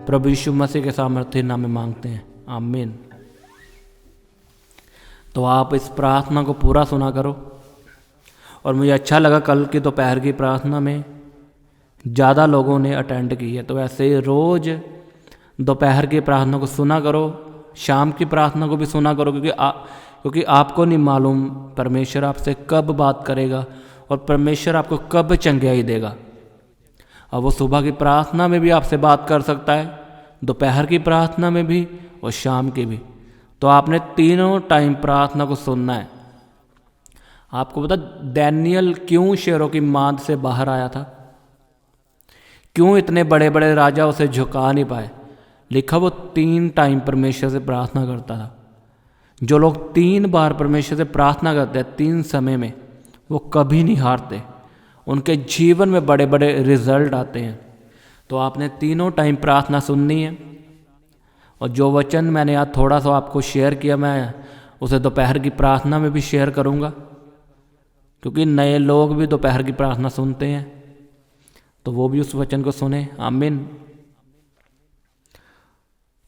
प्रभु यीशु मसीह के सामर्थ्य नाम में मांगते हैं, आमीन। तो आप इस प्रार्थना को पूरा सुना करो। और मुझे अच्छा लगा कल की दोपहर की प्रार्थना में ज़्यादा लोगों ने अटेंड की है। तो ऐसे ही रोज़ दोपहर की प्रार्थना को सुना करो, शाम की प्रार्थना को भी सुना करो, क्योंकि आपको नहीं मालूम परमेश्वर आपसे कब बात करेगा और परमेश्वर आपको कब चंगियाई देगा। और वो सुबह की प्रार्थना में भी आपसे बात कर सकता है, दोपहर की प्रार्थना में भी और शाम की भी। तो आपने तीनों टाइम प्रार्थना को सुनना है। आपको पता दानियल क्यों शेरों की मांद से बाहर आया था? क्यों इतने बड़े बड़े राजा उसे झुका नहीं पाए? लिखा वो 3 टाइम परमेश्वर से प्रार्थना करता था। जो लोग 3 बार परमेश्वर से प्रार्थना करते हैं 3 समय में, वो कभी नहीं हारते, उनके जीवन में बड़े बड़े रिजल्ट आते हैं। तो आपने तीनों टाइम प्रार्थना सुननी है। और जो वचन मैंने आज थोड़ा सा आपको शेयर किया, मैं उसे दोपहर की प्रार्थना में भी शेयर करूँगा, क्योंकि नए लोग भी दोपहर की प्रार्थना सुनते हैं, तो वो भी उस वचन को सुने, आमीन।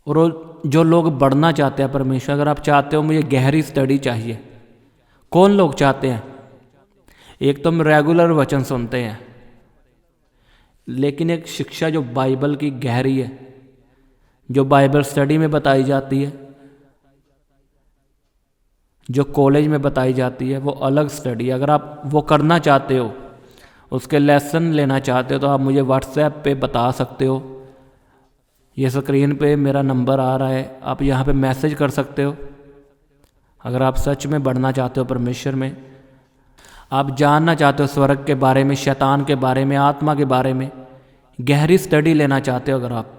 और जो लोग बढ़ना चाहते हैं परमेश्वर, अगर आप चाहते हो मुझे गहरी स्टडी चाहिए, कौन लोग चाहते हैं? एक तो हम रेगुलर वचन सुनते हैं, लेकिन एक शिक्षा जो बाइबल की गहरी है, जो बाइबल स्टडी में बताई जाती है, जो कॉलेज में बताई जाती है, वो अलग स्टडी। अगर आप वो करना चाहते हो, उसके लेसन लेना चाहते हो, तो आप मुझे व्हाट्सएप पे बता सकते हो। ये स्क्रीन पे मेरा नंबर आ रहा है, आप यहाँ पे मैसेज कर सकते हो। अगर आप सच में बढ़ना चाहते हो परमेश्वर में, आप जानना चाहते हो स्वर्ग के बारे में, शैतान के बारे में, आत्मा के बारे में, गहरी स्टडी लेना चाहते हो अगर आप,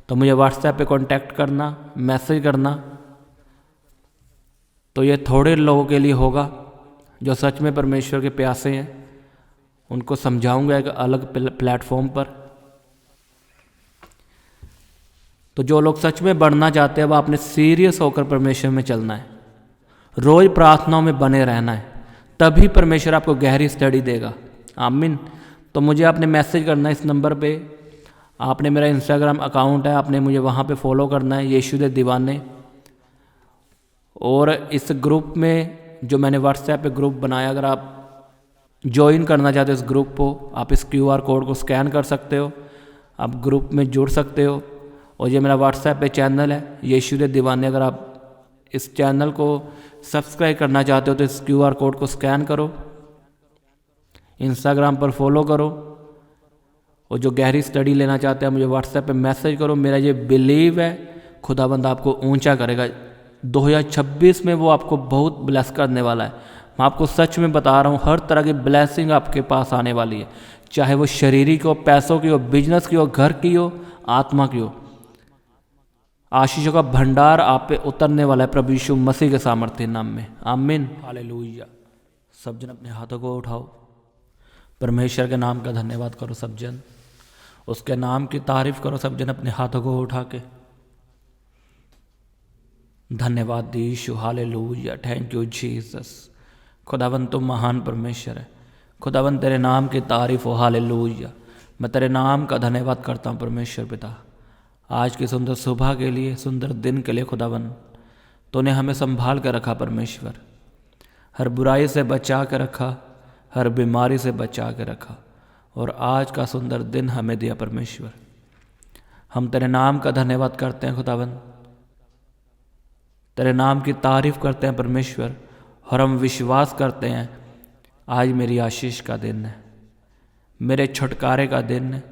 तो मुझे व्हाट्सएप पे कांटेक्ट करना, मैसेज करना। तो ये थोड़े लोगों के लिए होगा जो सच में परमेश्वर के प्यासे हैं, उनको समझाऊंगा एक अलग प्लेटफॉर्म पर। तो जो लोग सच में बढ़ना चाहते हैं, वो आपने सीरियस होकर परमेश्वर में चलना है, रोज़ प्रार्थनाओं में बने रहना है, तभी परमेश्वर आपको गहरी स्टडी देगा, आमीन। तो मुझे आपने मैसेज करना है इस नंबर पे। आपने मेरा इंस्टाग्राम अकाउंट है, आपने मुझे वहाँ पे फॉलो करना है, यीशु दे दीवाने। और इस ग्रुप में जो मैंने व्हाट्सएप पे ग्रुप बनाया, अगर आप ज्वाइन करना चाहते हो इस ग्रुप को, आप इस QR कोड को स्कैन कर सकते हो, आप ग्रुप में जुड़ सकते हो। और ये मेरा व्हाट्सएप पे चैनल है, यीशु दे दीवाने। अगर आप इस चैनल को सब्सक्राइब करना चाहते हो तो इस QR कोड को स्कैन करो, इंस्टाग्राम पर फॉलो करो। और जो गहरी स्टडी लेना चाहते हैं मुझे व्हाट्सएप पे मैसेज करो। मेरा ये बिलीव है खुदाबंद आपको ऊंचा करेगा। 2026 में वो आपको बहुत ब्लेस करने वाला है। मैं आपको सच में बता रहा हूँ, हर तरह की ब्लेसिंग आपके पास आने वाली है, चाहे वो शरीरिक हो, पैसों की हो, बिजनेस की हो, घर की हो, आत्मा की हो। आशीषों का भंडार आप पे उतरने वाला है प्रभु यीशु मसीह के सामर्थ्य नाम में, आमीन, हालेलुया। सब जन अपने हाथों को उठाओ, परमेश्वर के नाम का धन्यवाद करो सब जन, उसके नाम की तारीफ करो सब जन अपने हाथों को उठा के। धन्यवाद यीशु, हालेलुया, थैंक यू जीसस। खुदावन तुम महान परमेश्वर है, खुदावन तेरे नाम की तारीफ हो, हालेलुया। मैं तेरे नाम का धन्यवाद करता हूँ परमेश्वर पिता, आज की सुंदर सुबह के लिए, सुंदर दिन के लिए। खुदावन तूने हमें संभाल कर रखा परमेश्वर, हर बुराई से बचा के रखा, हर बीमारी से बचा के रखा, और आज का सुंदर दिन हमें दिया परमेश्वर। हम तेरे नाम का धन्यवाद करते हैं खुदावन, तेरे नाम की तारीफ करते हैं परमेश्वर, और हम विश्वास करते हैं आज मेरी आशीष का दिन है, मेरे छुटकारे का दिन है,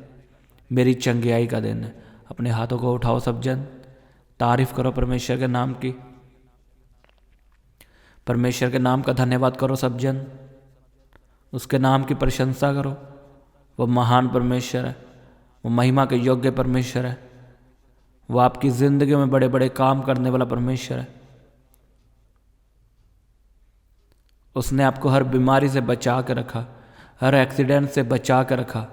मेरी चंगियाई का दिन है। अपने हाथों को उठाओ सब जन, तारीफ करो परमेश्वर के नाम की, परमेश्वर के नाम का धन्यवाद करो सब जन, उसके नाम की प्रशंसा करो। वो महान परमेश्वर है, वो महिमा के योग्य परमेश्वर है, वो आपकी ज़िंदगी में बड़े बड़े काम करने वाला परमेश्वर है। उसने आपको हर बीमारी से बचा कर रखा, हर एक्सीडेंट से बचा कर रखा।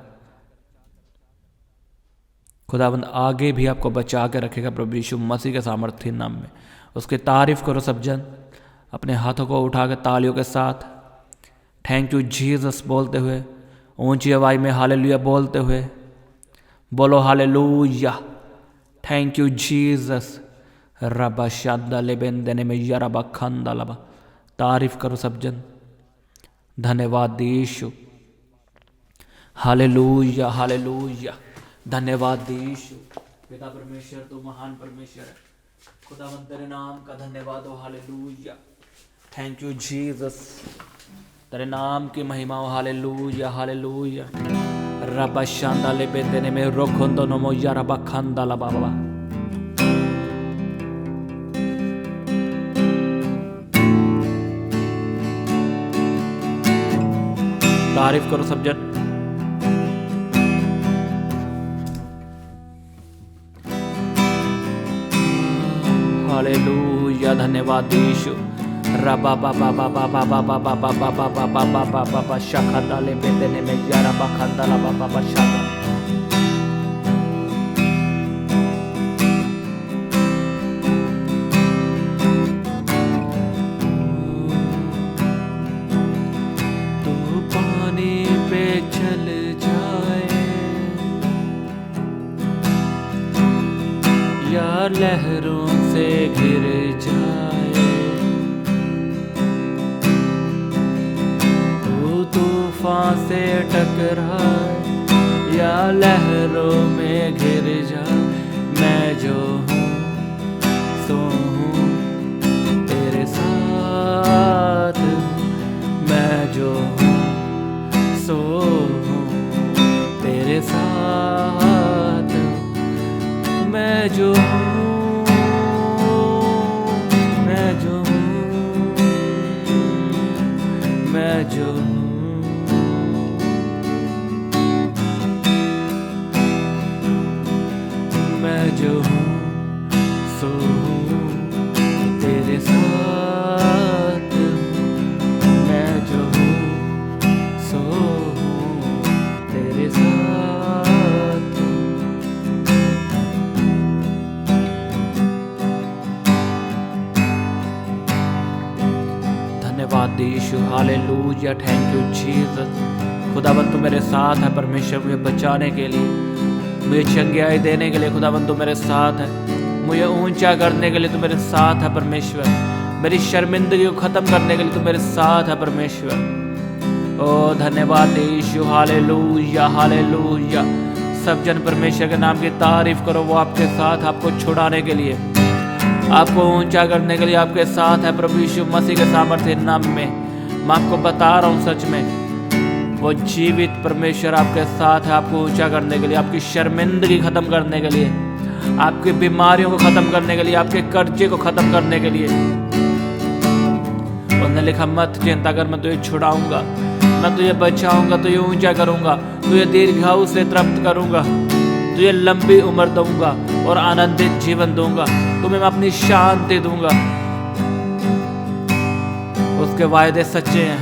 खुदावंद आगे भी आपको बचा के रखेगा प्रभु यीशु मसीह के सामर्थ्य नाम में। उसकी तारीफ करो सब जन, अपने हाथों को उठा के तालियों के साथ थैंक यू जीसस बोलते हुए, ऊंची आवाज़ में हालेलुया बोलते हुए बोलो हालेलुया। Thank you Jesus. रबा शादा ले बेंदने में यरबा खंदा लबा। तारीफ करो सब जन। धन्यवाद यीशु। Hallelujah hallelujah. धन्यवाद यीशु। पिता परमेश्वर तू महान परमेश्वर है। खुदावंद तेरे नाम का धन्यवाद हो। हालेलुया। Thank you Jesus. तेरे नाम की महिमा हो। Hallelujah hallelujah. रबा शांदा ले बेंदने में रोखोंदो नमो यरबा खंदा लबा बाबा। तारीफ करो सब जन। हालेलुया। धन्यवाद यीशु। रबा बाबा बाबा बाबा बाबा बाबा बाबा बाबा बाबा शाखा डाले बेदने में यारा बखंदा ला बाबा शाखा। तू पानी पे चल जाए या लहरों से घिर जाए, तूफान से टकराए या लहरों में घिर जाए, मैं जो हूँ सो हूँ तेरे साथ हूँ। मैं जो हूँ सो हूँ तेरे साथ हूँ। मैं जो हूँ मैं जो हूँ मैं जो हूँ मैं जो हूँ सो हूँ तेरे साथ हूँ। मैं जो हूँ सो हूँ तेरे साथ हूँ। धन्यवाद यीशु। हालेलुया। Thank you Jesus. खुदावंद तू मेरे साथ है परमेश्वर, मुझे बचाने के लिए, मुझे चंगियाई देने के लिए खुदावंद तू मेरे साथ है, मुझे ऊंचा करने के लिए तू मेरे साथ है परमेश्वर, मेरी शर्मिंदगी को ख़त्म करने के लिए तू मेरे साथ है परमेश्वर। ओ धन्यवाद यीशु। Hallelujah hallelujah. सब जन परमेश्वर के नाम की तारीफ करो। वो आपके साथ, आपको छुड़ाने के लिए, आपको ऊंचा करने के लिए आपके साथ है प्रभु यीशु मसीह के सामर्थ्य नाम में। मैं आपको बता रहा हूँ सच में वो जीवित परमेश्वर आपके साथ है, आपको ऊंचा करने के लिए, आपकी शर्मिंदगी खत्म करने के लिए, आपकी बीमारियों को खत्म करने के लिए, आपके कर्जे को खत्म करने के लिए। उसने लिखा मत चिंता कर, मैं तुझे छुड़ाऊंगा, मैं तुझे बचाऊंगा, तुझे ऊंचा करूंगा, तुझे दीर्घायु से तृप्त करूंगा, तुझे लंबी उम्र दूंगा और आनंदित जीवन दूंगा, तुम्हें मैं अपनी शांति दूंगा। उसके वायदे सच्चे हैं,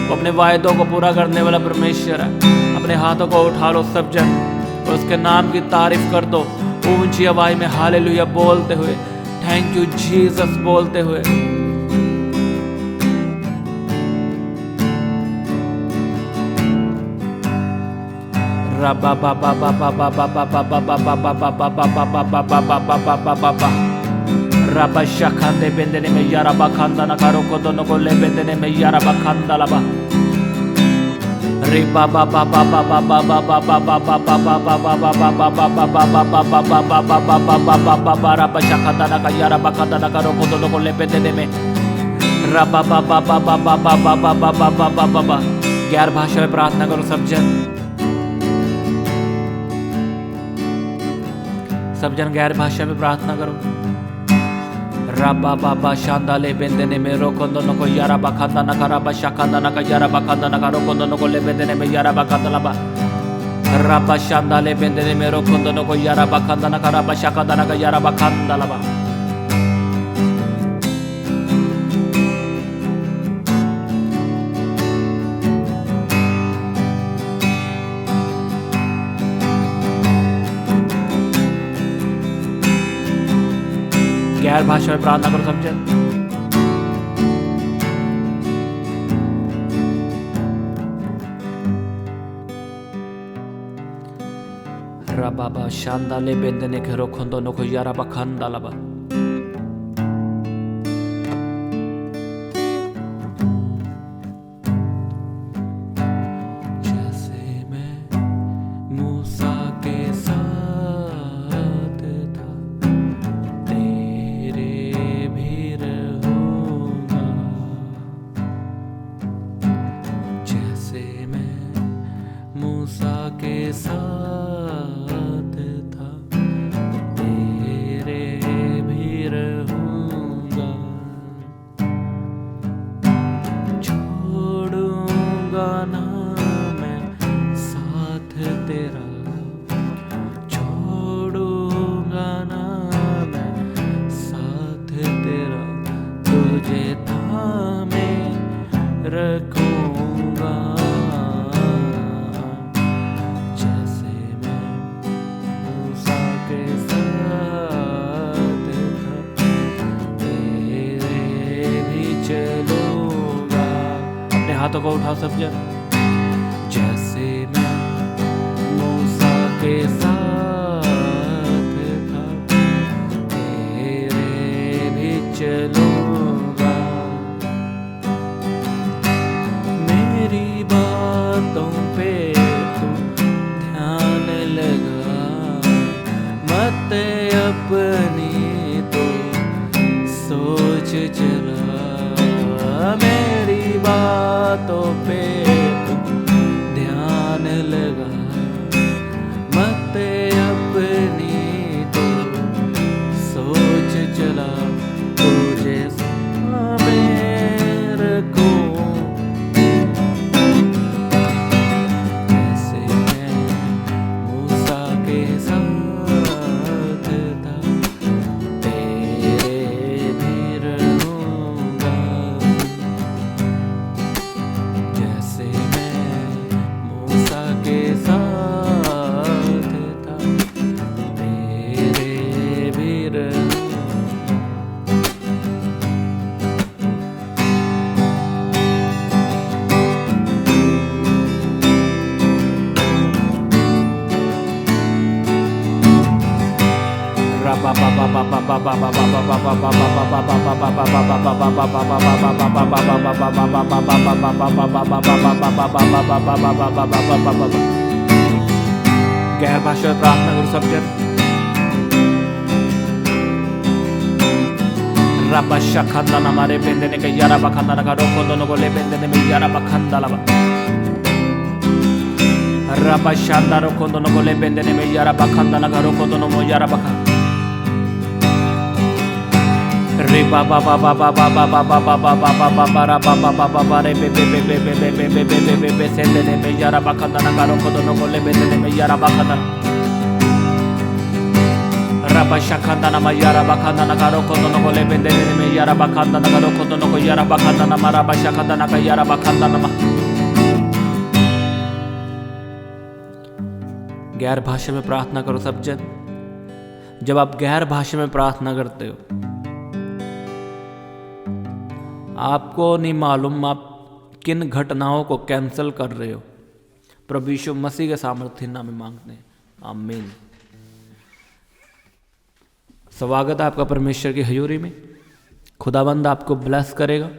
वो अपने वायदों को पूरा करने वाला परमेश्वर है। अपने हाथों को उठा लो सब जन और उसके नाम की तारीफ कर दो ऊंची आवाज में हालेलुया बोलते हुए, थैंक यू जीसस बोलते हुए। रबा बाबा बाबा बाबा बाबा बाबा बाबा बाबा बाबा बाबा बाबा बाबा रबा शखंदे बेंदने में यारा बखंदा न करो को दोनों को ले बेंदने में यारा बखंदा लबा रे बाबा बाबा बाबा बाबा बाबा बाबा बाबा बाबा बाबा बाबा बाबा बाबा बाबा बाबा बाबा रबा शखंदा न का यारा बखंदा न करो को दोनों को ले बेंदने में रबा बाबा बाबा बाबा बाबा बाबा बाबा बाबा। गैर भाषा में प्रार्थना करो सब जन, सब जन गैर भाषा में प्रार्थना करो। रबा बाबा शांदा ले बेंदने में रोको दोनों को यारा बखंदा न करा बा शाखंदा न का यारा बखंदा न करो को दोनों को ले बेंदने में यारा बखंदा लबा रबा शांदा ले बेंदने में रोको दोनों को यारा बखंदा न करा बा शाखंदा न का यारा बखंदा लबा। गैर भाषा में प्रार्थना करो समझे। Rababa Shandale Bendene Kerokondo Noko Yaraba Kandalaba. जैसे मैं मूसा के साथ था तेरे भी रहूंगा, जैसे मैं मूसा के साथ था तेरे भी रहूंगा, छोड़ूंगा ना मैं साथ तेरा, छोड़ूंगा ना मैं साथ तेरा, तुझे थामे रखूंगा, जैसे मैं मूसा के साथ था तेरे भी चलूंगा। अपने हाथों को उठाओ सब जन। जैसे मैं मूसा के साथ था तेरे भी चलूंगा, मेरी बातों पे तू ध्यान लगा, मत अपनी तो सोच चला, मेरी बातों पे तू ध्यान लगा, मत अपनी तो सोच चला, तुझे सामने रखूं, जैसे मैं मूसा के साथ था तेरे भी रहूंगा, जैसे मैं मूसा के साथ था तेरे भी रहूंगा। गैर भाषा में प्रार्थना करो सब जन। रबा शखंदा नमारे बेंदने के यारा बखंदा नका रोको दोनों को ले बेंदने में यारा बखंदा लबा, रबा शांदा रोको दोनों को ले बेंदने में यारा बखंदा नका रोको दोनों में यारा बखा, रे बाबा बाबा बाबा बाबा बाबा बाबा बाबा बारा बाबा बाबा रे बे बे बे बे बे बे बे बे बे बे बे बे सेंदने में यारा बखंदा नका रोको दोनों को ले बेंदने में यारा बखंदा, रबा शखंदा नमा यारा बखंदा नका रोको दोनों को ले बेंदने में यारा बखंदा नका रोको दोनों को यारा बखंदा नमा, रबा शखंदा नका यारा बखंदा नमा। गैर भाषा में प्रार्थना करो सब जन। जब आप गैर भाषा में प्रार्थना करते हो आपको नहीं मालूम आप किन घटनाओं को कैंसिल कर रहे हो। प्रभु यीशु मसीह के सामर्थ्य नाम में मांगते हैं, आमीन। स्वागत है आपका परमेश्वर की हजूरी में। खुदाबंद आपको ब्लेस करेगा।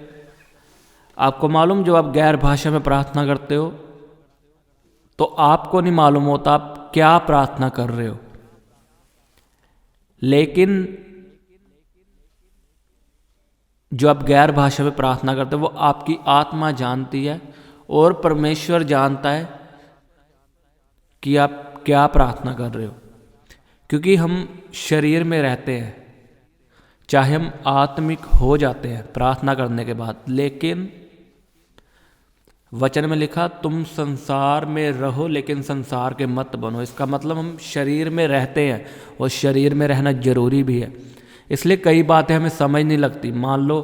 आपको मालूम जब आप गैर भाषा में प्रार्थना करते हो तो आपको नहीं मालूम होता आप क्या प्रार्थना कर रहे हो, लेकिन जो आप गैर भाषा में प्रार्थना करते हो वो आपकी आत्मा जानती है और परमेश्वर जानता है कि आप क्या प्रार्थना कर रहे हो। क्योंकि हम शरीर में रहते हैं, चाहे हम आत्मिक हो जाते हैं प्रार्थना करने के बाद, लेकिन वचन में लिखा तुम संसार में रहो लेकिन संसार के मत बनो। इसका मतलब हम शरीर में रहते हैं और शरीर में रहना जरूरी भी है। इसलिए कई बातें हमें समझ नहीं लगती। मान लो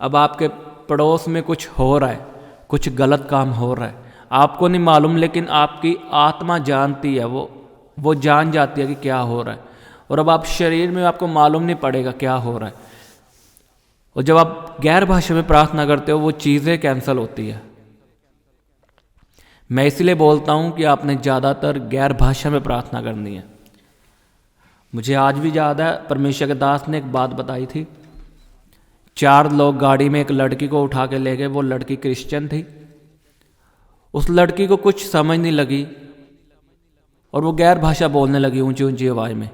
अब आपके पड़ोस में कुछ हो रहा है, कुछ गलत काम हो रहा है, आपको नहीं मालूम, लेकिन आपकी आत्मा जानती है, वो जान जाती है कि क्या हो रहा है। और अब आप शरीर में आपको मालूम नहीं पड़ेगा क्या हो रहा है। और जब आप गैर भाषा में प्रार्थना करते हो वो चीज़ें कैंसिल होती है। मैं इसलिए बोलता हूँ कि आपने ज़्यादातर गैर भाषा में प्रार्थना करनी है। मुझे आज भी याद है, परमेश्वर के दास ने एक बात बताई थी। 4 लोग गाड़ी में एक लड़की को उठा के ले गए। वो लड़की क्रिश्चियन थी। उस लड़की को कुछ समझ नहीं लगी और वो गैर भाषा बोलने लगी ऊंची ऊंची आवाज़ में,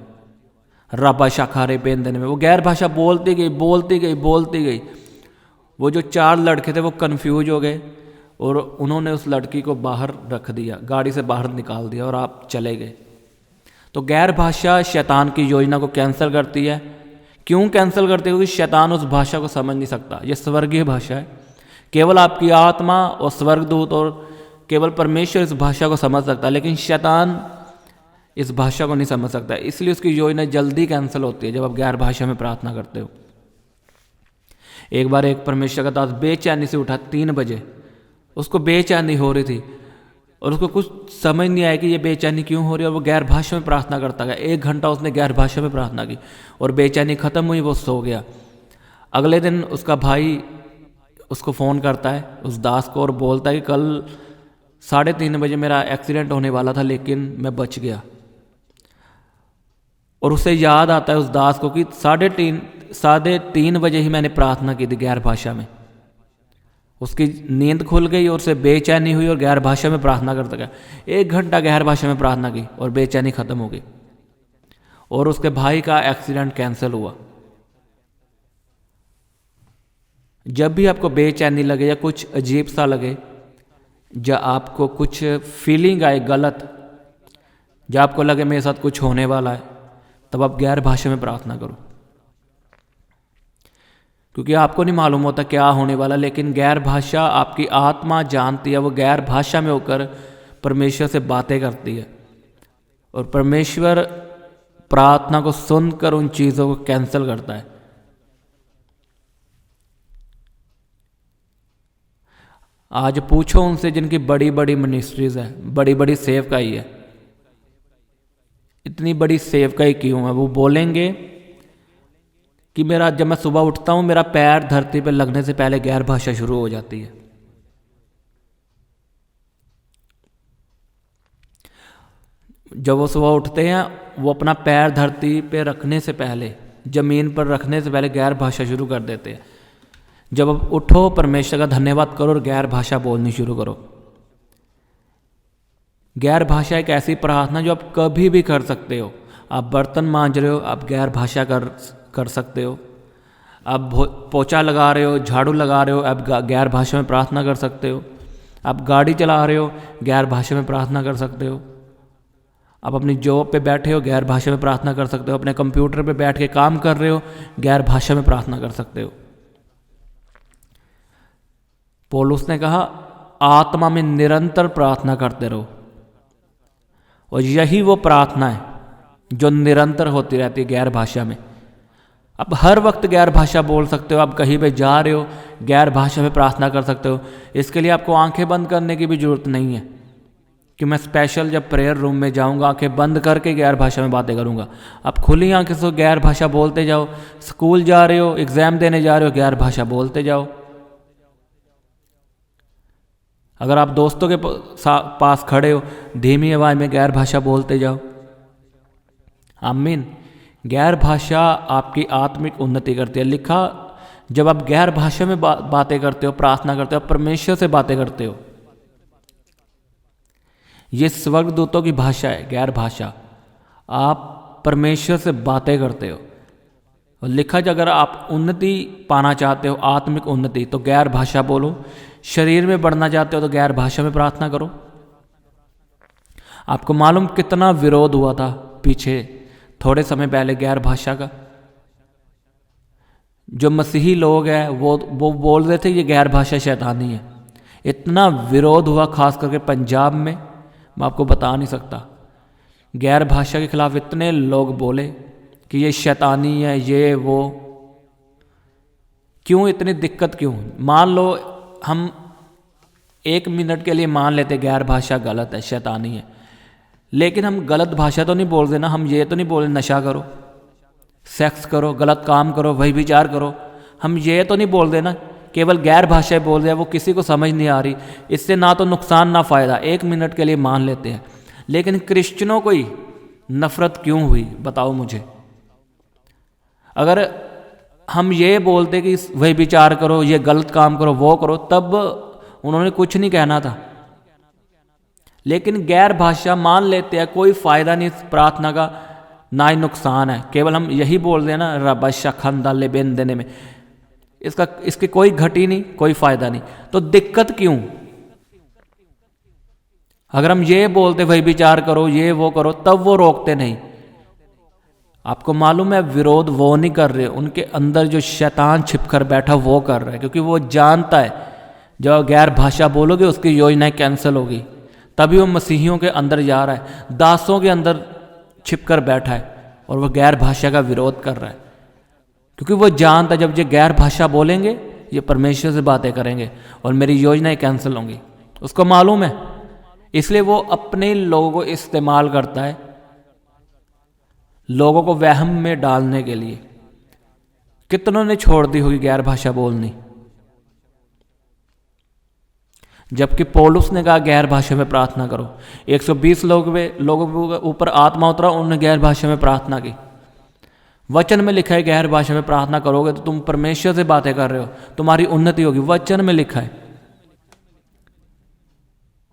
रबा शाखारे पेन देने में। वो गैर भाषा बोलती गई। वो जो 4 लड़के थे वो कन्फ्यूज हो गए और उन्होंने उस लड़की को बाहर रख दिया, गाड़ी से बाहर निकाल दिया और आप चले गए। तो गैर भाषा शैतान की योजना को कैंसिल करती है। क्यों कैंसिल करती है? क्योंकि शैतान उस भाषा को समझ नहीं सकता। ये स्वर्गीय भाषा है। केवल आपकी आत्मा और स्वर्गदूत और केवल परमेश्वर इस भाषा को समझ सकता है, लेकिन शैतान इस भाषा को नहीं समझ सकता। इसलिए उसकी योजना जल्दी कैंसिल होती है जब आप गैर भाषा में प्रार्थना करते हो। एक बार एक परमेश्वर का दास बेचैनी से उठा 3 बजे। उसको बेचैनी हो रही थी और उसको कुछ समझ नहीं आया कि ये बेचैनी क्यों हो रही है, और वो गैर भाषा में प्रार्थना करता गया। 1 घंटा उसने गैर भाषा में प्रार्थना की और बेचैनी खत्म हुई, वो सो गया। अगले दिन उसका भाई उसको फ़ोन करता है, उस दास को, और बोलता है कि कल 3:30 बजे मेरा एक्सीडेंट होने वाला था लेकिन मैं बच गया। और उसे याद आता है उस दास को कि 3:30 बजे ही मैंने प्रार्थना की थी गैर भाषा में। उसकी नींद खुल गई और उसे बेचैनी हुई और गैर भाषा में प्रार्थना करता गया। 1 घंटा गैर भाषा में प्रार्थना की और बेचैनी खत्म हो गई और उसके भाई का एक्सीडेंट कैंसिल हुआ। जब भी आपको बेचैनी लगे या कुछ अजीब सा लगे, या आपको कुछ फीलिंग आए गलत, जब आपको लगे मेरे साथ कुछ होने वाला है, तब आप गैर भाषा में प्रार्थना करो। क्योंकि आपको नहीं मालूम होता क्या होने वाला, लेकिन गैर भाषा आपकी आत्मा जानती है। वो गैर भाषा में होकर परमेश्वर से बातें करती है और परमेश्वर प्रार्थना को सुनकर उन चीज़ों को कैंसिल करता है। आज पूछो उनसे जिनकी बड़ी बड़ी मिनिस्ट्रीज है, बड़ी बड़ी सेवकाई है, इतनी बड़ी सेवकाई क्यों है? वो बोलेंगे कि मेरा, जब मैं सुबह उठता हूँ मेरा पैर धरती पर लगने से पहले गैर भाषा शुरू हो जाती है। जब वो सुबह उठते हैं, वो अपना पैर धरती पे रखने से पहले, जमीन पर रखने से पहले गैर भाषा शुरू कर देते हैं। जब आप उठो, परमेश्वर का धन्यवाद करो और गैर भाषा बोलनी शुरू करो। गैर भाषा एक ऐसी प्रार्थना जो आप कभी भी कर सकते हो। आप बर्तन मांज रहे हो, आप गैर भाषा कर सकते हो। आप पोछा लगा रहे हो, झाड़ू लगा रहे हो, आप गैर भाषा में प्रार्थना कर सकते हो। आप गाड़ी चला रहे हो, गैर भाषा में प्रार्थना कर सकते हो। आप अपनी जॉब पे बैठे हो, गैर भाषा में प्रार्थना कर सकते हो। अपने कंप्यूटर पे बैठ के काम कर रहे हो, गैर भाषा में प्रार्थना कर सकते हो। पौलुस ने कहा, आत्मा में निरंतर प्रार्थना करते रहो, और यही वो प्रार्थना है जो निरंतर होती रहती है गैर भाषा में। आप हर वक्त गैर भाषा बोल सकते हो। आप कहीं पे जा रहे हो, गैर भाषा में प्रार्थना कर सकते हो। इसके लिए आपको आंखें बंद करने की भी जरूरत नहीं है कि मैं स्पेशल जब प्रेयर रूम में जाऊंगा आंखें बंद करके गैर भाषा में बातें करूंगा। आप खुली आंखें से गैर भाषा बोलते जाओ। स्कूल जा रहे हो, एग्जाम देने जा रहे हो, गैर भाषा बोलते जाओ। अगर आप दोस्तों के पास खड़े हो, धीमी आवाज में गैर भाषा बोलते जाओ। आमीन। गैर भाषा आपकी आत्मिक उन्नति करती है। लिखा, जब आप गैर भाषा में बातें करते हो, प्रार्थना करते हो, परमेश्वर से बातें करते हो। ये स्वर्गदूतों की भाषा है, गैर भाषा। आप परमेश्वर से बातें करते हो। और लिखा, अगर आप उन्नति पाना चाहते हो, आत्मिक उन्नति, तो गैर भाषा बोलो। शरीर में बढ़ना चाहते हो तो गैर भाषा में प्रार्थना करो। आपको मालूम कितना विरोध हुआ था पीछे थोड़े समय पहले गैर भाषा का। जो मसीही लोग हैं वो बोल रहे थे ये गैर भाषा शैतानी है। इतना विरोध हुआ, खास करके पंजाब में, मैं आपको बता नहीं सकता। गैर भाषा के खिलाफ इतने लोग बोले कि ये शैतानी है, ये वो। क्यों इतनी दिक्कत क्यों? मान लो हम 1 मिनट के लिए मान लेते गैर भाषा गलत है, शैतानी है, लेकिन हम गलत भाषा तो नहीं बोल रहे ना। हम ये तो नहीं बोल रहे नशा करो, सेक्स करो, गलत काम करो, वही विचार करो। हम ये तो नहीं बोल रहे ना केवल गैर भाषाएं बोल रहे हैं, वो किसी को समझ नहीं आ रही, इससे ना तो नुकसान ना फ़ायदा, 1 मिनट के लिए मान लेते हैं। लेकिन क्रिश्चियनों को ही नफ़रत क्यों हुई, बताओ मुझे। अगर हम ये बोलते कि वही विचार करो, ये गलत काम करो, वो करो, तब उन्होंने कुछ नहीं कहना था। लेकिन गैर भाषा मान लेते हैं, कोई फ़ायदा नहीं इस प्रार्थना का, ना ही नुकसान है, केवल हम यही बोल रहे हैं ना, रबशा खंदा ले बेन देने में इसकी कोई घटी नहीं, कोई फ़ायदा नहीं, तो दिक्कत क्यों। अगर हम ये बोलते वही विचार करो, ये वो करो, तब वो रोकते नहीं। आपको मालूम है, विरोध वो नहीं कर रहे, उनके अंदर जो शैतान छिपकर बैठा वो कर रहा है, क्योंकि वो जानता है जब गैर भाषा बोलोगे उसकी योजनाएं कैंसिल होगी। तभी वो मसीहियों के अंदर जा रहा है, दासों के अंदर छिपकर बैठा है और वो गैर भाषा का विरोध कर रहा है, क्योंकि वो जानता है जब ये गैर भाषा बोलेंगे ये परमेश्वर से बातें करेंगे और मेरी योजनाएं कैंसिल होंगी, उसको मालूम है। इसलिए वो अपने लोगों को इस्तेमाल करता है, लोगों को वहम में डालने के लिए। कितनों ने छोड़ दी होगी गैर भाषा बोलनी, जबकि पौलुस ने कहा गैर भाषा में प्रार्थना करो। 120 लोगों के ऊपर आत्मा उतरा, उन्होंने गैर भाषा में प्रार्थना की। वचन में लिखा है गैर भाषा में प्रार्थना करोगे तो तुम परमेश्वर से बातें कर रहे हो, तुम्हारी उन्नति होगी, वचन में लिखा है।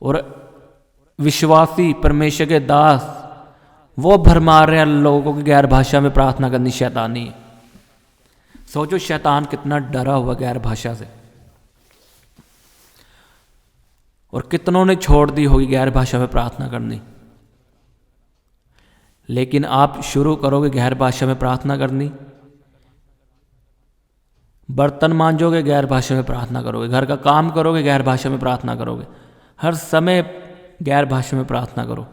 और विश्वासी परमेश्वर के दास वो भरमार रहे हैं लोगों को कि गैर भाषा में प्रार्थना करनी शैतानी है। सोचो शैतान कितना डरा हुआ गैर भाषा से, और कितनों ने छोड़ दी होगी गैर भाषा में प्रार्थना करनी। लेकिन आप शुरू करोगे गैर भाषा में प्रार्थना करनी, बर्तन मांजोगे गैर भाषा में प्रार्थना करोगे, घर का काम करोगे गैर भाषा में प्रार्थना करोगे, हर समय गैर भाषा में प्रार्थना करो,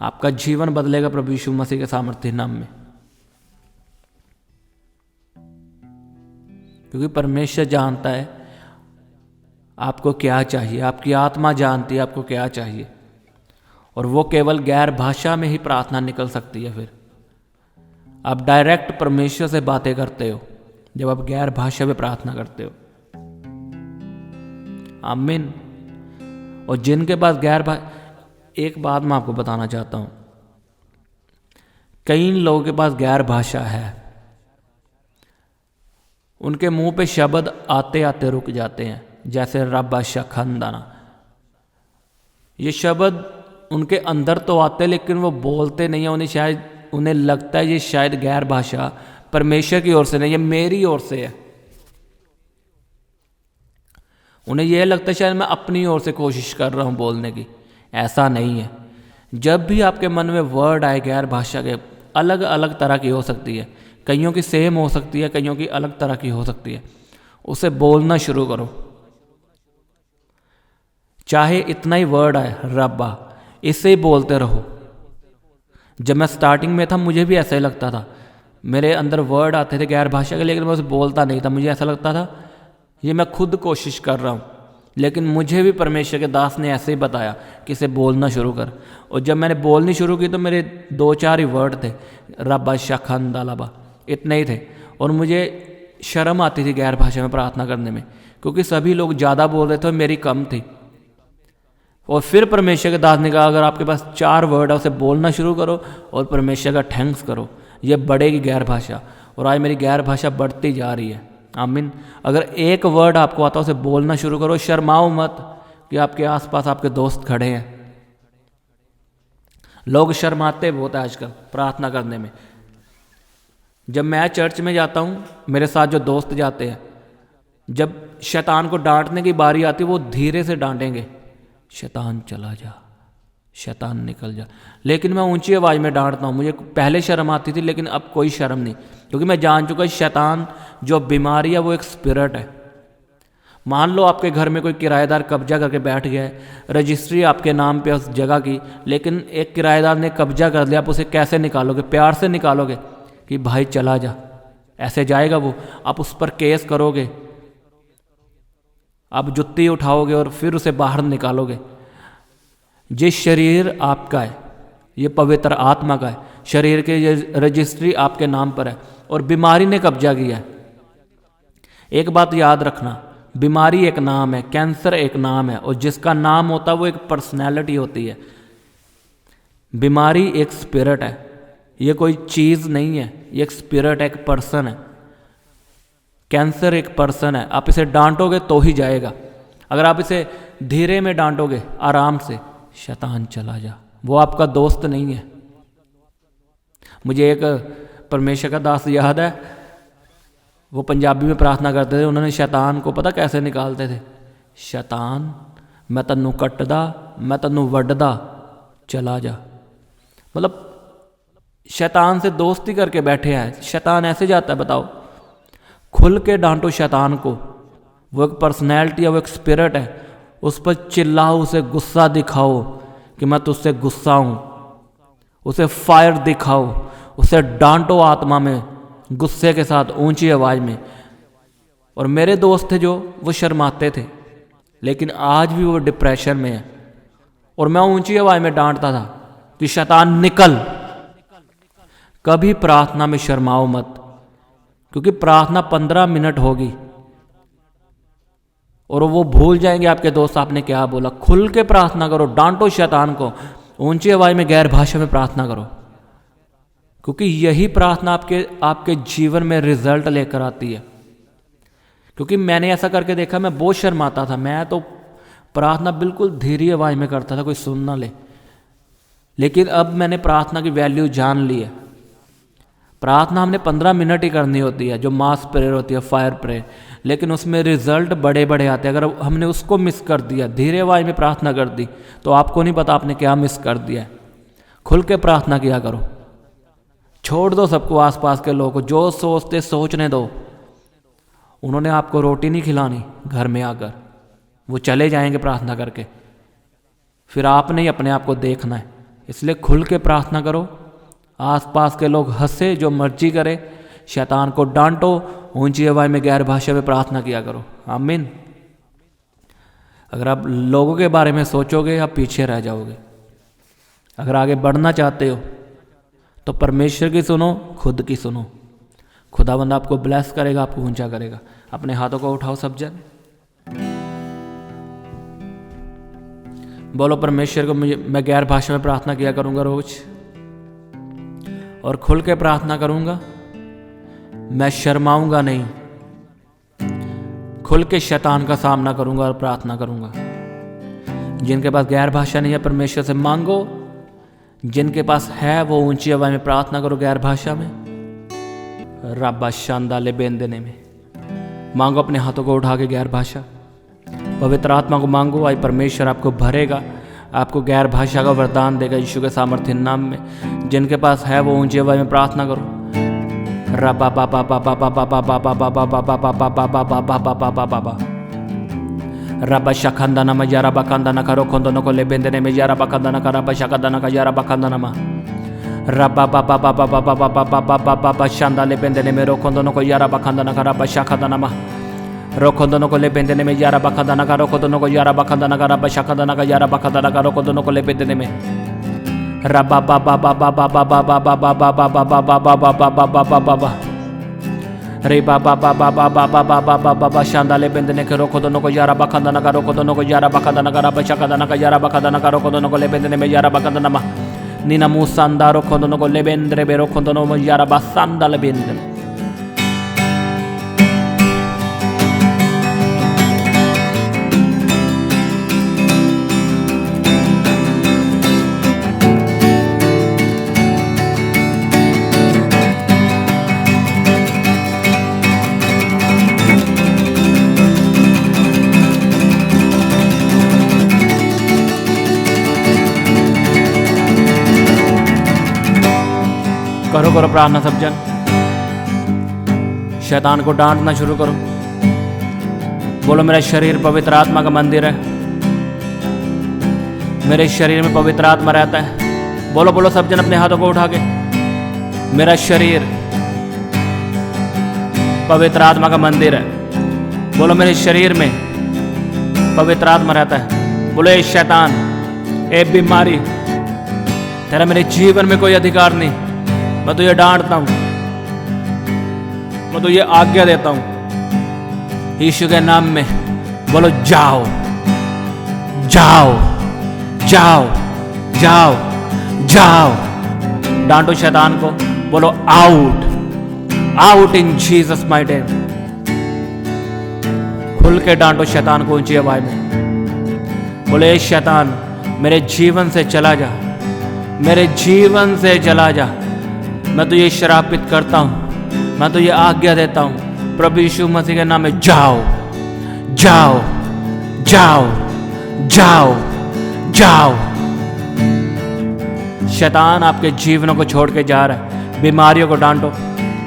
आपका जीवन बदलेगा प्रभु यीशु मसीह के सामर्थ्य नाम में। क्योंकि परमेश्वर जानता है आपको क्या चाहिए, आपकी आत्मा जानती है आपको क्या चाहिए, और वो केवल गैर भाषा में ही प्रार्थना निकल सकती है। फिर आप डायरेक्ट परमेश्वर से बातें करते हो जब आप गैर भाषा में प्रार्थना करते हो। आमीन। और जिनके पास एक बात मैं आपको बताना चाहता हूं, कई लोगों के पास गैर भाषा है, उनके मुंह पे शब्द आते आते रुक जाते हैं, जैसे रब्बा शखंदाना। ये शब्द उनके अंदर तो आते लेकिन वो बोलते नहीं है, उन्हें लगता है ये शायद गैर भाषा परमेश्वर की ओर से नहीं, ये मेरी ओर से है। उन्हें यह लगता है शायद मैं अपनी ओर से कोशिश कर रहा हूं बोलने की। ऐसा नहीं है। जब भी आपके मन में वर्ड आए गैर भाषा के, अलग अलग तरह की हो सकती है, कईयों की सेम हो सकती है, कईयों की अलग तरह की हो सकती है, उसे बोलना शुरू करो। चाहे इतना ही वर्ड आए, रब्बा, इससे ही बोलते रहो। जब मैं स्टार्टिंग में था मुझे भी ऐसा ही लगता था, मेरे अंदर वर्ड आते थे गैर भाषा के, लेकिन मैं उसे बोलता नहीं था। मुझे ऐसा लगता था ये मैं खुद कोशिश कर रहा हूँ, लेकिन मुझे भी परमेश्वर के दास ने ऐसे ही बताया कि इसे बोलना शुरू कर। और जब मैंने बोलनी शुरू की तो मेरे 2-4 ही वर्ड थे, रब्बा शखंदा लबा, इतने ही थे। और मुझे शर्म आती थी गैर भाषा में प्रार्थना करने में, क्योंकि सभी लोग ज़्यादा बोल रहे थे और मेरी कम थी। और फिर परमेश्वर के दास ने कहा अगर आपके पास 4 वर्ड है उसे बोलना शुरू करो और परमेश्वर का थैंक्स करो, ये बढ़ेगी गैर भाषा। और आज मेरी गैर भाषा बढ़ती जा रही है। आमीन। अगर एक वर्ड आपको आता है उसे बोलना शुरू करो, शर्माओ मत कि आपके आसपास आपके दोस्त खड़े हैं। लोग शर्माते बहुत है आजकल प्रार्थना करने में। जब मैं चर्च में जाता हूँ, मेरे साथ जो दोस्त जाते हैं, जब शैतान को डांटने की बारी आती है वो धीरे से डांटेंगे, शैतान चला जा, शैतान निकल जा। लेकिन मैं ऊंची आवाज़ में डांटता हूँ। मुझे पहले शर्म आती थी लेकिन अब कोई शर्म नहीं, क्योंकि मैं जान चुका शैतान जो बीमारी है वो एक स्पिरिट है। मान लो आपके घर में कोई किराएदार कब्जा करके बैठ गया है, रजिस्ट्री आपके नाम पे उस जगह की, लेकिन एक किराएदार ने कब्जा कर लिया, आप उसे कैसे निकालोगे? प्यार से निकालोगे कि भाई चला जा, ऐसे जाएगा वो? आप उस पर केस करोगे, आप जुत्ती उठाओगे और फिर उसे बाहर निकालोगे। जिस शरीर आपका है ये पवित्र आत्मा का है, शरीर के रजिस्ट्री आपके नाम पर है और बीमारी ने कब्जा किया है। एक बात याद रखना, बीमारी एक नाम है, कैंसर एक नाम है, और जिसका नाम होता है वो एक पर्सनैलिटी होती है। बीमारी एक स्पिरिट है, ये कोई चीज़ नहीं है, ये एक स्पिरिट है, एक पर्सन है। कैंसर एक पर्सन है, आप इसे डांटोगे तो ही जाएगा। अगर आप इसे धीरे में डांटोगे, आराम से, शैतान चला जा, वो आपका दोस्त नहीं है। मुझे एक परमेश्वर का दास याद है, वो पंजाबी में प्रार्थना करते थे। उन्होंने शैतान को पता कैसे निकालते थे? शैतान मैं तन्नू कटदा, मैं तन्नू वड्डदा, चला जा। मतलब शैतान से दोस्ती करके बैठे हैं। शैतान ऐसे जाता है, बताओ। खुल के डांटो शैतान को, वो एक पर्सनैलिटी है, वो एक स्पिरिट है। उस पर चिल्लाओ, उसे गुस्सा दिखाओ कि मैं तुझसे गुस्सा हूँ, उसे फायर दिखाओ, उसे डांटो आत्मा में, गुस्से के साथ, ऊंची आवाज़ में। और मेरे दोस्त थे जो वो शर्माते थे, लेकिन आज भी वो डिप्रेशन में है, और मैं ऊंची आवाज़ में डांटता था कि शैतान निकल। कभी प्रार्थना में शर्माओ मत, क्योंकि प्रार्थना 15 मिनट होगी और वो भूल जाएंगे आपके दोस्त आपने क्या बोला। खुल के प्रार्थना करो, डांटो शैतान को, ऊंची आवाज़ में, गैर भाषा में प्रार्थना करो, क्योंकि यही प्रार्थना आपके जीवन में रिजल्ट लेकर आती है। क्योंकि मैंने ऐसा करके देखा, मैं बहुत शर्माता था, मैं तो प्रार्थना बिल्कुल धीरे आवाज़ में करता था, कोई सुन ना ले। लेकिन अब मैंने प्रार्थना की वैल्यू जान ली है। प्रार्थना हमने 15 मिनट ही करनी होती है, जो मास प्रेयर होती है, फायर प्रेयर, लेकिन उसमें रिजल्ट बड़े बड़े आते हैं। अगर हमने उसको मिस कर दिया, धीरे आवाज़ में प्रार्थना कर दी, तो आपको नहीं पता आपने क्या मिस कर दिया है। खुल के प्रार्थना किया करो, छोड़ दो सबको, आसपास के लोगों को जो सोचते सोचने दो। उन्होंने आपको रोटी नहीं खिलानी घर में आकर, वो चले जाएंगे प्रार्थना करके, फिर आपने ही अपने आप को देखना है। इसलिए खुल के प्रार्थना करो, आसपास के लोग हंसे जो मर्जी करे, शैतान को डांटो, ऊंची आवाज़ में गैर भाषा में प्रार्थना किया करो। आमीन। अगर आप लोगों के बारे में सोचोगे, आप पीछे रह जाओगे। अगर आगे बढ़ना चाहते हो तो परमेश्वर की सुनो, खुद की सुनो। खुदावंद आपको ब्लेस करेगा, आपको ऊंचा करेगा। अपने हाथों को उठाओ सब जन, बोलो परमेश्वर को, मैं गैर भाषा में प्रार्थना किया करूंगा रोज, और खुल के प्रार्थना करूंगा, मैं शर्माऊंगा नहीं, खुल के शैतान का सामना करूंगा और प्रार्थना करूंगा। जिनके पास गैर भाषा नहीं है, परमेश्वर से मांगो। जिनके पास है वो ऊंची आवाज़ में प्रार्थना करो, गैर भाषा में, रब्बा शांदा ले बेन देने में मांगो। अपने हाथों को उठा के गैर भाषा, पवित्र आत्मा को मांगो। आज परमेश्वर आपको भरेगा, आपको गैर भाषा का वरदान देगा यीशु के सामर्थ्य नाम में। जिनके पास है वो ऊंची आवाज़ में प्रार्थना करो। रब्बा बाबा बाबा बाबा बाबा बाबा बाबा बाबा बाबा बाबा बाबा बाबा रब्बा शखंदा नमा यारा बकंदा न करो खोंदो न को ले बेंदने में यारा बकंदा न करा बशकंदा न का यारा बकंदा नमा रब्बा बाबा बाबा बाबा बाबा बाबा बाबा शांदा ले बेंदने में रो खोंदो न को यारा बकंदा न करा बशकंदा नमा रो खोंदो न को ले बेंदने में यारा बकंदा न करो खोंदो न को यारा बकंदा न करा बशकंदा न का यारा बकंदा न करो खोंदो न को ले बेंदने में रब्बा बाबा बाबा बाबा बाबा बाबा बाबा बाबा बाबा बाबा बाबा बाबा रे बाबा बाबा बाबा बाबा बाबा बाबा शांदाले बेंदने के रोको दोनों को यारा बकंदा न करो दोनों को यारा बकंदा न करा बशकंदा न का यारा बकंदा न करो दोनों को ले बेंदने में यारा बकंदा न मा नीना मुसंदा रोको दोनों को ले बेंदरे बे रोको दोनों में यारा बसंदा ले बेंदने। करो करो प्रार्थना सब जन, शैतान को डांटना शुरू करो। बोलो मेरा शरीर पवित्र आत्मा का मंदिर है, मेरे शरीर में पवित्र आत्मा रहता है। बोलो बोलो सब जन अपने हाथों को उठा के, मेरा शरीर पवित्र आत्मा का मंदिर है। बोलो मेरे शरीर में पवित्र आत्मा रहता है। बोलो ए शैतान, ए बीमारी, तेरा मेरे जीवन में कोई अधिकार नहीं। मैं तुझे डांटता हूं, मैं तुझे आज्ञा देता हूं, यीशु के नाम में बोलो जाओ जाओ जाओ जाओ जाओ। डांटो शैतान को, बोलो out out in Jesus my name. खुल के डांटो शैतान को ऊंची आवाज में, बोले शैतान मेरे जीवन से चला जा, मेरे जीवन से चला जा। मैं तुझे श्रापित करता हूं, मैं तुझे आज्ञा देता हूं प्रभु यीशु मसीह के नाम में जाओ जाओ जाओ जाओ जाओ। शैतान आपके जीवनों को छोड़ के जा रहा है। बीमारियों को डांटो,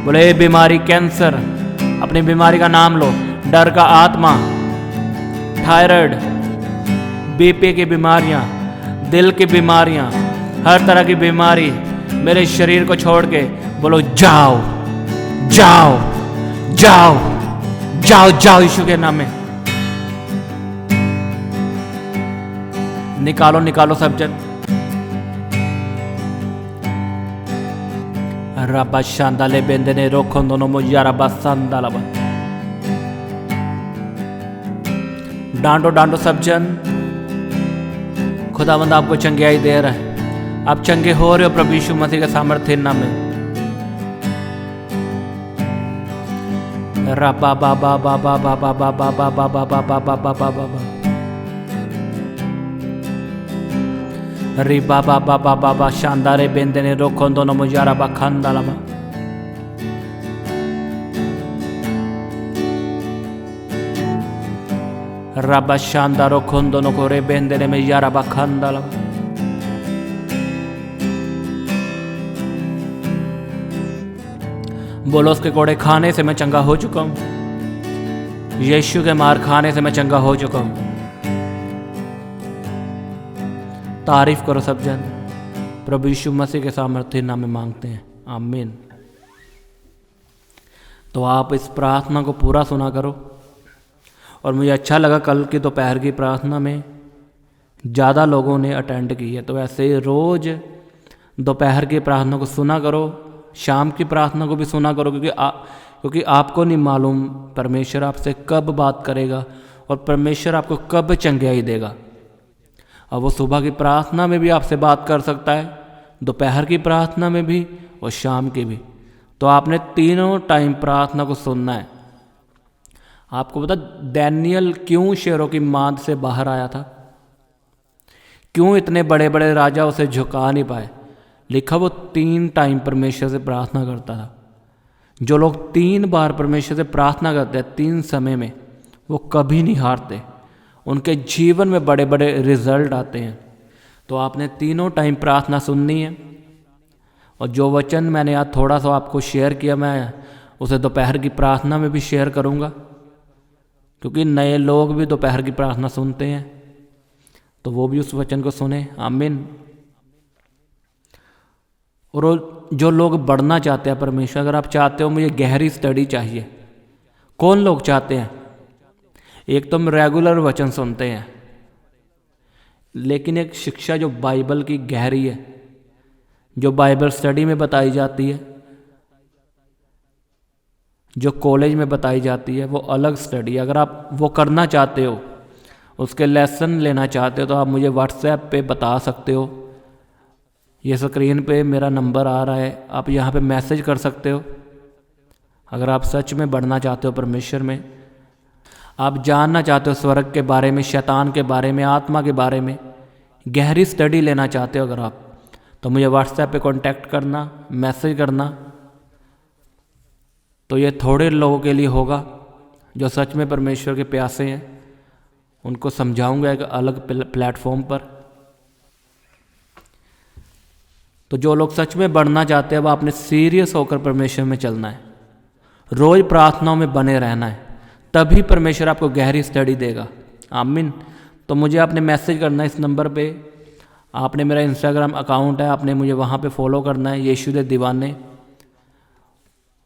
बोले बीमारी कैंसर, अपनी बीमारी का नाम लो। डर का आत्मा, थायराइड, बीपी की बीमारियां, दिल की बीमारियां, हर तरह की बीमारी मेरे शरीर को छोड़ के बोलो जाओ जाओ जाओ जाओ जाओ यीशु के नाम में। निकालो निकालो सब जन। रबा शांदाले बेंदने रोखों दोनों मुझा रबा संदालबा। डांटो डांटो सब जन। खुदावंद आपको चंगियाई दे रहा है, आप चंगे हो रहे हो प्रभु यीशु मसीह के सामर्थ्य नाम में। रबा बाबा बाबा बाबा बाबा बाबा बाबा बाबा बाबा बाबा री बाबा बाबा बाबा शानदारे बेंदने रोखों दोनों मुजारा बा खानदालबा। रबा शानदारो खों दोनों को रे बेंदने में यारा बा खानदालबा। बोलो उसके कोड़े खाने से मैं चंगा हो चुका हूं, यीशु के मार खाने से मैं चंगा हो चुका हूं। तारीफ करो सब जन। प्रभु यीशु मसीह के सामर्थ्य नाम में मांगते हैं, आमीन। तो आप इस प्रार्थना को पूरा सुना करो। और मुझे अच्छा लगा कल की दोपहर की प्रार्थना में ज़्यादा लोगों ने अटेंड की है। तो ऐसे ही रोज़ दोपहर की प्रार्थना को सुना करो, शाम की प्रार्थना को भी सुना करो, क्योंकि आपको नहीं मालूम परमेश्वर आपसे कब बात करेगा और परमेश्वर आपको कब चंगियाई देगा। अब वो सुबह की प्रार्थना में भी आपसे बात कर सकता है, दोपहर की प्रार्थना में भी और शाम की भी। तो आपने तीनों टाइम प्रार्थना को सुनना है। आपको पता दानियल क्यों शेरों की मांद से बाहर आया था? क्यों इतने बड़े बड़े राजा उसे झुका नहीं पाए? लिखा वो 3 टाइम परमेश्वर से प्रार्थना करता था। जो लोग 3 बार परमेश्वर से प्रार्थना करते हैं 3 समय में, वो कभी नहीं हारते, उनके जीवन में बड़े बड़े रिजल्ट आते हैं। तो आपने तीनों टाइम प्रार्थना सुननी है। और जो वचन मैंने आज थोड़ा सा आपको शेयर किया, मैं उसे दोपहर की प्रार्थना में भी शेयर करूँगा, क्योंकि नए लोग भी दोपहर की प्रार्थना सुनते हैं, तो वो भी उस वचन को सुने, आमीन। और जो लोग बढ़ना चाहते हैं परमेश्वर, अगर आप चाहते हो मुझे गहरी स्टडी चाहिए, कौन लोग चाहते हैं? एक तो हम रेगुलर वचन सुनते हैं, लेकिन एक शिक्षा जो बाइबल की गहरी है, जो बाइबल स्टडी में बताई जाती है, जो कॉलेज में बताई जाती है, वो अलग स्टडी। अगर आप वो करना चाहते हो, उसके लेसन लेना चाहते हो, तो आप मुझे व्हाट्सएप पे बता सकते हो। ये स्क्रीन पे मेरा नंबर आ रहा है, आप यहाँ पे मैसेज कर सकते हो। अगर आप सच में बढ़ना चाहते हो परमेश्वर में, आप जानना चाहते हो स्वर्ग के बारे में, शैतान के बारे में, आत्मा के बारे में, गहरी स्टडी लेना चाहते हो अगर आप, तो मुझे व्हाट्सएप पे कांटेक्ट करना, मैसेज करना। तो ये थोड़े लोगों के लिए होगा जो सच में परमेश्वर के प्यासे हैं, उनको समझाऊंगा एक अलग प्लेटफॉर्म पर। तो जो लोग सच में बढ़ना चाहते हैं, वो आपने सीरियस होकर परमेश्वर में चलना है, रोज़ प्रार्थनाओं में बने रहना है, तभी परमेश्वर आपको गहरी स्टडी देगा, आमीन। तो मुझे आपने मैसेज करना है इस नंबर पे। आपने मेरा इंस्टाग्राम अकाउंट है, आपने मुझे वहाँ पे फॉलो करना है, यीशु दे दीवाने।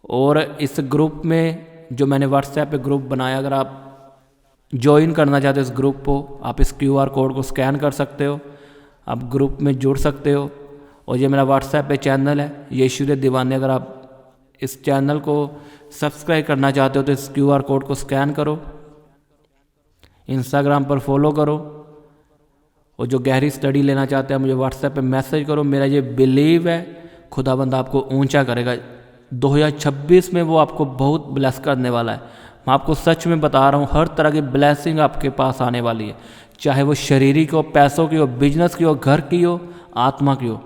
और इस ग्रुप में जो मैंने व्हाट्सएप पे ग्रुप बनाया, अगर आप ज्वाइन करना चाहते हो इस ग्रुप को, आप इस QR कोड को स्कैन कर सकते हो, आप ग्रुप में जुड़ सकते हो। और ये मेरा व्हाट्सएप पे चैनल है, यीशु दे दीवाने। अगर आप इस चैनल को सब्सक्राइब करना चाहते हो तो इस QR कोड को स्कैन करो, इंस्टाग्राम पर फॉलो करो, और जो गहरी स्टडी लेना चाहते हैं मुझे व्हाट्सएप पे मैसेज करो। मेरा ये बिलीव है खुदाबंद आपको ऊंचा करेगा। 2026 में वो आपको बहुत ब्लेस करने वाला है। मैं आपको सच में बता रहा हूँ, हर तरह की ब्लेसिंग आपके पास आने वाली है, चाहे वो शारीरिक हो, पैसों की हो, बिजनेस की हो, घर की हो, आत्मा की हो।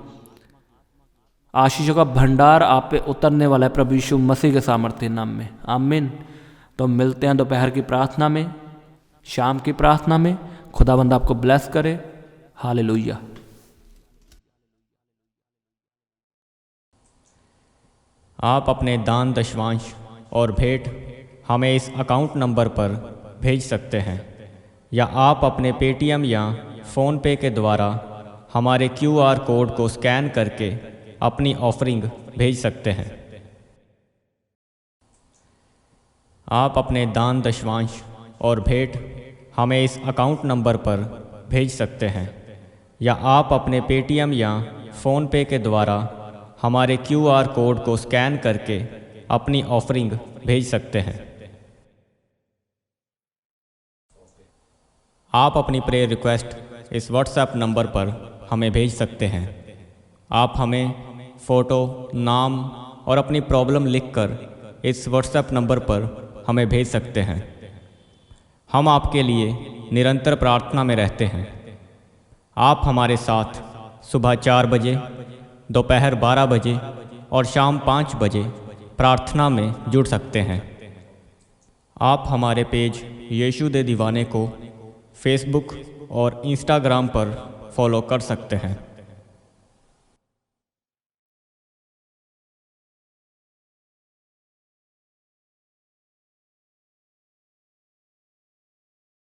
आशीषों का भंडार आप पे उतरने वाला है प्रभु यीशु मसीह के सामर्थ्य नाम में। आमीन। तो मिलते हैं दोपहर की प्रार्थना में, शाम की प्रार्थना में। खुदाबंद आपको ब्लेस करे। हालेलुया। आप अपने दान दशवांश और भेंट हमें इस अकाउंट नंबर पर भेज सकते हैं, या आप अपने पेटीएम या फ़ोनपे के द्वारा हमारे QR कोड को स्कैन करके अपनी ऑफरिंग भेज सकते हैं। आप अपने दान दशवांश और भेंट हमें इस अकाउंट नंबर पर भेज सकते हैं, या आप अपने पेटीएम या फ़ोनपे के द्वारा हमारे QR कोड को स्कैन करके अपनी ऑफरिंग भेज सकते हैं। आप अपनी प्रेयर रिक्वेस्ट इस व्हाट्सएप नंबर पर हमें भेज सकते हैं। आप हमें फ़ोटो, नाम और अपनी प्रॉब्लम लिखकर इस व्हाट्सएप नंबर पर हमें भेज सकते हैं। हम आपके लिए निरंतर प्रार्थना में रहते हैं। आप हमारे साथ सुबह 4 बजे, दोपहर 12 बजे और शाम 5 बजे प्रार्थना में जुड़ सकते हैं। आप हमारे पेज यीशु दे दीवाने को फेसबुक और इंस्टाग्राम पर फॉलो कर सकते हैं।